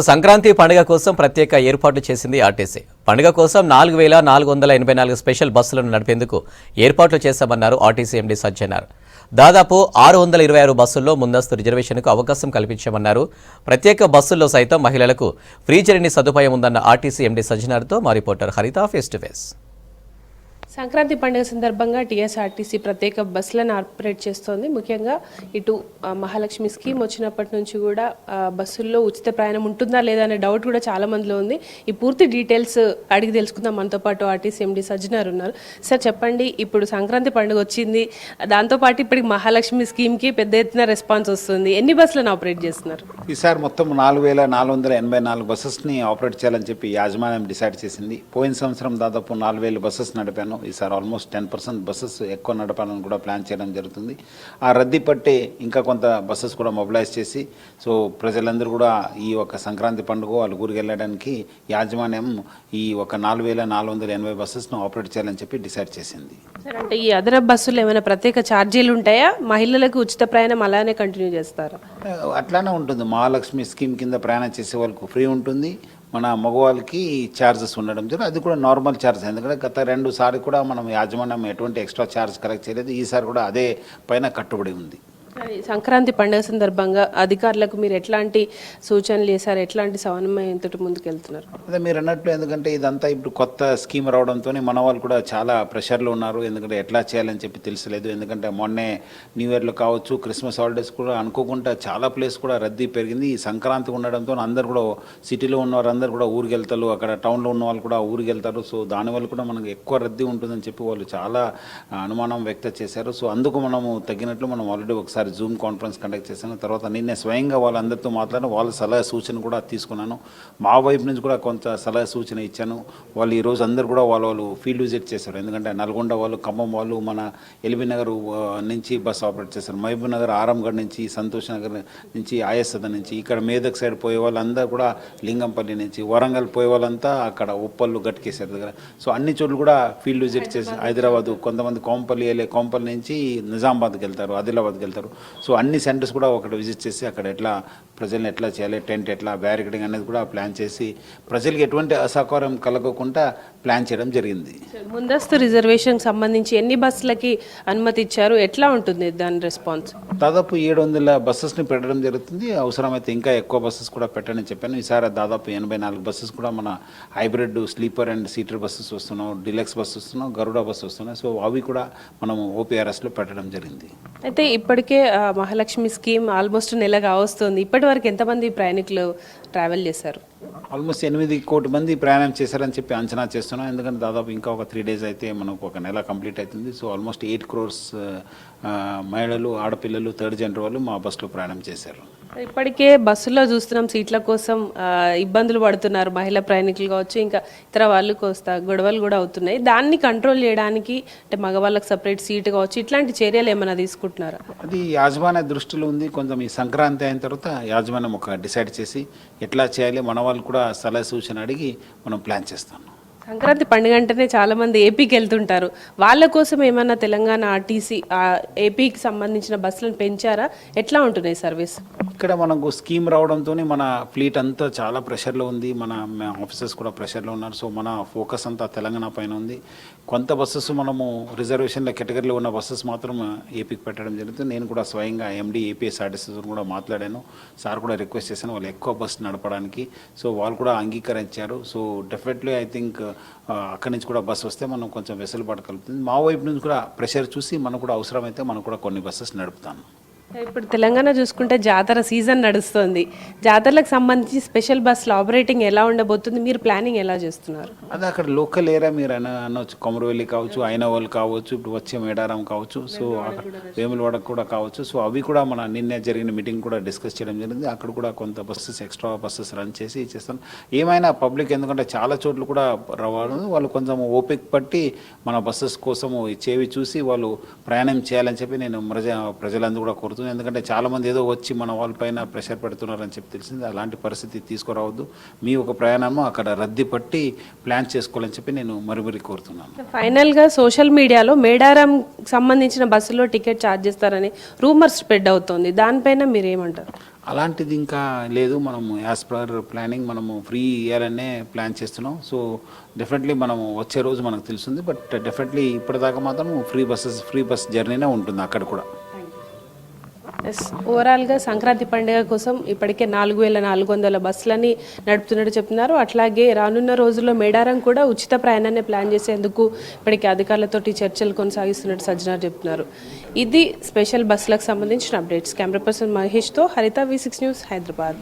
సంక్రాంతి పండుగ కోసం ప్రత్యేక ఏర్పాట్లు చేసింది ఆర్టీసీ. పండుగ కోసం 4484 స్పెషల్ బస్సులను నడిపేందుకు ఏర్పాట్లు చేశామన్నారు ఆర్టీసీ ఎండీ సజ్జనార్. దాదాపు 626 బస్సుల్లో ముందస్తు రిజర్వేషన్కు అవకాశం కల్పించామన్నారు. ప్రత్యేక బస్సుల్లో సైతం మహిళలకు ఫ్రీ జర్నీ సదుపాయం ఉందన్న ఆర్టీసీ ఎండీ సజ్జనార్తో మా రిపోర్టర్ హరిత ఫేస్ టు ఫేస్. సంక్రాంతి పండుగ సందర్భంగా టీఎస్ఆర్టీసీ ప్రత్యేక బస్సులను ఆపరేట్ చేస్తోంది. ముఖ్యంగా ఇటు మహాలక్ష్మి స్కీమ్ వచ్చినప్పటి నుంచి కూడా బస్సుల్లో ఉచిత ప్రయాణం ఉంటుందా లేదా అనే డౌట్ కూడా చాలా మందిలో ఉంది. ఈ పూర్తి డీటెయిల్స్ అడిగి తెలుసుకుందాం. మనతో పాటు ఆర్టీసీ ఎండీ సజ్జనార్ ఉన్నారు. సార్ చెప్పండి, ఇప్పుడు సంక్రాంతి పండుగ వచ్చింది, దాంతోపాటు ఇప్పటికి మహాలక్ష్మి స్కీమ్కి పెద్ద ఎత్తున రెస్పాన్స్ వస్తుంది. ఎన్ని బస్సులను ఆపరేట్ చేస్తున్నారు? ఈసారి మొత్తం 4484 బస్సెస్ని ఆపరేట్ చేయాలని చెప్పి యాజమాన్యం డిసైడ్ చేసింది. పోయిన సంవత్సరం దాదాపు 4000 బస్సెస్ నడిపాను. ఈసారి ఆల్మోస్ట్ 10% బస్సెస్ ఎక్కువ నడపాలని కూడా ప్లాన్ చేయడం జరుగుతుంది. ఆ రద్దీ పట్టే ఇంకా కొంత బస్సెస్ కూడా మొబిలైజ్ చేసి సో ప్రజలందరూ కూడా ఈ ఒక సంక్రాంతి పండుగ వాళ్ళ ఊరికి వెళ్ళడానికి యాజమాన్యం ఈ ఒక 4480 బస్సెస్ను ఆపరేట్ చేయాలని చెప్పి డిసైడ్ చేసింది. సార్, అంటే ఈ అదనపు బస్సులు ఏమైనా ప్రత్యేక ఛార్జీలు ఉంటాయా? మహిళలకు ఉచిత ప్రయాణం అలానే కంటిన్యూ చేస్తారా? అట్లానే ఉంటుంది. మహాలక్ష్మి స్కీమ్ కింద ప్రయాణం చేసే వాళ్ళకు ఫ్రీ ఉంటుంది. మన మగవాళ్ళకి ఛార్జెస్ ఉండడం జరుగుతుంది. అది కూడా నార్మల్ ఛార్జ్. ఎందుకంటే గత 2 సార్లు కూడా మనం యాజమాన్యం ఎటువంటి ఎక్స్ట్రా ఛార్జ్ కలెక్ట్ చేయలేదు. ఈసారి కూడా అదే పైన కట్టుబడి ఉంది. సంక్రాంతి పండుగ సందర్భంగా అధికారులకు మీరు ఎట్లాంటి సూచనలు చేశారు? ఎట్లాంటి సమన్వయంతో ముందుకెళ్తున్నారు? అదే మీరు అన్నట్లు, ఎందుకంటే ఇదంతా ఇప్పుడు కొత్త స్కీమ్ రావడంతో మన వాళ్ళు కూడా చాలా ప్రెషర్లో ఉన్నారు. ఎందుకంటే ఎట్లా చేయాలని చెప్పి తెలిసలేదు. ఎందుకంటే మొన్నే న్యూ ఇయర్లో కావచ్చు, క్రిస్మస్ హాలిడేస్ కూడా అనుకోకుండా చాలా ప్లేస్ కూడా రద్దీ పెరిగింది. ఈ సంక్రాంతి ఉండడంతో అందరు కూడా సిటీలో ఉన్నవారు అందరు కూడా ఊరికి వెళ్తారు, అక్కడ టౌన్లో ఉన్న వాళ్ళు కూడా ఊరికి వెళ్తారు. సో దానివల్ల కూడా మనకు ఎక్కువ రద్దీ ఉంటుందని చెప్పి వాళ్ళు చాలా అనుమానం వ్యక్తం చేశారు. సో అందుకు మనము తగ్గినట్లు మనం ఆల్రెడీ ఒకసారి జూమ్ కాన్ఫరెన్స్ కండక్ట్ చేశాను. తర్వాత నిన్నే స్వయంగా వాళ్ళందరితో మాట్లాడి వాళ్ళ సలహా సూచన కూడా తీసుకున్నాను. మా వైపు నుంచి కూడా కొంత సలహా సూచన ఇచ్చాను. వాళ్ళు ఈరోజు అందరూ కూడా వాళ్ళు ఫీల్డ్ విజిట్ చేశారు. ఎందుకంటే నల్గొండ వాళ్ళు, ఖమ్మం వాళ్ళు మన ఎల్బీ నగర్ నుంచి బస్ ఆపరేట్ చేశారు. మహబూబ్ నగర్, ఆరంగఢ్ నుంచి, సంతోష్ నగర్ నుంచి, ఆయసద నుంచి, ఇక్కడ మేదక్ సైడ్ పోయే వాళ్ళందరూ కూడా లింగంపల్లి నుంచి, వరంగల్ పోయే వాళ్ళంతా అక్కడ ఉప్పళ్ళు గట్కేశారు దగ్గర. సో అన్ని చోట్ల కూడా ఫీల్డ్ విజిట్ చేసి హైదరాబాద్, కొంతమంది కోంపల్లి నుంచి నిజామాబాద్కి వెళ్తారు, ఆదిలాబాద్కి వెళ్తారు. సో అన్ని సెంటర్స్ కూడా ఒకటి విజిట్ చేసి అక్కడ ఎట్లా ప్రజల్ని ఎట్లా చేయాలి, టెంట్ ఎట్లా, బ్యారికేడింగ్ అనేది కూడా ప్లాన్ చేసి ప్రజలకు ఎటువంటి అసౌకర్యం కలగకుండా ప్లాన్ చేయడం జరిగింది. ముందస్తు రిజర్వేషన్ సంబంధించి ఎన్ని బస్సులకి అనుమతి ఇచ్చారు? ఎట్లా ఉంటుంది దాని రెస్పాన్స్? దాదాపు 700 బస్సెస్ని పెట్టడం జరుగుతుంది. అవసరమైతే ఇంకా ఎక్కువ బస్సెస్ కూడా పెట్టని చెప్పాను. ఈసారి దాదాపు 84 బస్సెస్ కూడా మన hybrid, sleeper and seater buses వస్తున్నాం, డిలక్స్ బస్సు వస్తున్నాం, గరుడ బస్సు వస్తున్నాయి. సో అవి కూడా మనం ఓపీఆర్ఎస్లో పెట్టడం జరిగింది. అయితే ఇప్పటికే మహాలక్ష్మి స్కీమ్ ఆల్మోస్ట్ నెలగా వస్తుంది. ఇప్పటి వరకు ఎంతమంది ప్రయాణికులు ట్రావెల్ చేశారు? ఆల్మోస్ట్ 8 కోట్ల మంది ప్రయాణం చేశారని చెప్పి అంచనా చేస్తున్నాం. ఎందుకంటే దాదాపు ఇంకా ఒక 3 days అయితే మనకు ఒక నెల కంప్లీట్ అవుతుంది. సో ఆల్మోస్ట్ 8 crores మహిళలు, ఆడపిల్లలు, థర్డ్ జెండర్ వాళ్ళు మా బస్సులో ప్రయాణం చేశారు. ఇప్పటికే బస్సులో చూస్తున్నాం సీట్ల కోసం ఇబ్బందులు పడుతున్నారు మహిళా ప్రయాణికులు కావచ్చు, ఇంకా ఇతర వాళ్ళు గొడవలు కూడా అవుతున్నాయి. దాన్ని కంట్రోల్ చేయడానికి అంటే మగవాళ్ళకి సపరేట్ సీట్ కావచ్చు, ఇట్లాంటి చర్యలు ఏమైనా తీసుకుంటున్నారా? అది యాజమాన్య దృష్టిలో ఉంది. కొంచెం ఈ సంక్రాంతి అయిన తర్వాత యాజమాన్యం ఒక డిసైడ్ చేసి ఎట్లా చేయాలి, మన వాళ్ళు కూడా సలహా సూచన అడిగి మనం ప్లాన్ చేస్తాం. సంక్రాంతి పండుగ అంటేనే చాలా మంది ఏపీకి వెళ్తుంటారు. వాళ్ళ కోసం ఏమన్నా తెలంగాణ ఆర్టీసీ ఏపీకి సంబంధించిన బస్సులను పెంచారా? ఎట్లా ఉంటున్నాయి సర్వీస్? ఇక్కడ మనకు స్కీమ్ రావడంతో మన ఫ్లీట్ అంతా చాలా ప్రెషర్లో ఉంది. మన ఆఫీసర్స్ కూడా ప్రెషర్లో ఉన్నారు. సో మన ఫోకస్ అంతా తెలంగాణ పైన ఉంది. కొంత బస్సెస్ మనము రిజర్వేషన్ల కేటగిరీలో ఉన్న బస్సెస్ మాత్రం ఏపీకి పెట్టడం జరుగుతుంది. నేను కూడా స్వయంగా ఎండీ ఏపీఎస్ఆర్టీసీ కూడా మాట్లాడాను. సార్ కూడా రిక్వెస్ట్ చేశాను వాళ్ళు ఎక్కువ బస్సు నడపడానికి. సో వాళ్ళు కూడా అంగీకరించారు. సో డెఫినెట్లీ ఐ థింక్ అక్కడి నుంచి కూడా బస్సు వస్తే మనం కొంచెం వెసులుబాటు కలుగుతుంది. మా వైపు నుంచి కూడా ప్రెషర్ చూసి మనకు కూడా అవసరమైతే మనం కూడా కొన్ని బస్సెస్ నడుపుతాను. ఇప్పుడు తెలంగాణ చూసుకుంటే జాతర సీజన్ నడుస్తుంది. జాతరలకు సంబంధించి స్పెషల్ బస్సుల ఆపరేటింగ్ ఎలా ఉండబోతుంది? మీరు ప్లానింగ్ ఎలా చేస్తున్నారు? అదే అక్కడ లోకల్ ఏరియా మీరు అనొచ్చు, కొమరవెల్లి కావచ్చు, ఐనవోలు కావచ్చు, ఇప్పుడు వచ్చే మేడారం కావచ్చు, సో వేములవాడ కూడా కావచ్చు. సో అవి కూడా మన నిన్నే జరిగిన మీటింగ్ కూడా డిస్కస్ చేయడం జరిగింది. అక్కడ కూడా కొంత బస్సెస్, ఎక్స్ట్రా బస్సెస్ రన్ చేసి ఇచ్చేస్తాను. ఏమైనా పబ్లిక్, ఎందుకంటే చాలా చోట్ల కూడా రావాలి, వాళ్ళు కొంచెం ఓపిక పట్టి మన బస్సెస్ కోసము చేవి చూసి వాళ్ళు ప్రయాణం చేయాలని చెప్పి నేను ప్రజలందరూ కూడా కోరుతున్నాను. ఎందుకంటే చాలామంది ఏదో వచ్చి మన వాళ్ళపైన ప్రెషర్ పెడుతున్నారని చెప్పి తెలిసింది. అలాంటి పరిస్థితి తీసుకురావద్దు. మీ ఒక ప్రయాణము అక్కడ రద్దీ పట్టి ప్లాన్ చేసుకోవాలని చెప్పి నేను మరీ కోరుతున్నాను. ఫైనల్గా సోషల్ మీడియాలో మేడారం సంబంధించిన బస్సులో టికెట్ ఛార్జ్ చేస్తారని రూమర్స్ స్ప్రెడ్ అవుతుంది. దానిపైన మీరు ఏమంటారు? అలాంటిది ఇంకా లేదు. మనము యాజ్ పర్ ప్లానింగ్ మనము ఫ్రీ ఇవ్వాలనే ప్లాన్ చేస్తున్నాం. సో డెఫినెట్లీ మనము వచ్చే రోజు మనకు తెలుస్తుంది. బట్ డెఫినెట్లీ ఇప్పటిదాకా మాత్రం ఫ్రీ బస్ జర్నీనే ఉంటుంది అక్కడ కూడా. ఎస్, ఓవరాల్గా సంక్రాంతి పండుగ కోసం ఇప్పటికే 4,400 బస్సులని నడుపుతున్నట్టు చెప్తున్నారు. అట్లాగే రానున్న రోజుల్లో మేడారం కూడా ఉచిత ప్రయాణాన్ని ప్లాన్ చేసేందుకు ఇప్పటికే అధికారులతోటి చర్చలు కొనసాగిస్తున్నట్టు సజ్జనార్ చెప్తున్నారు. ఇది స్పెషల్ బస్సులకు సంబంధించిన అప్డేట్స్. కెమెరా పర్సన్ మహేష్తో హరిత, V6 న్యూస్, హైదరాబాద్.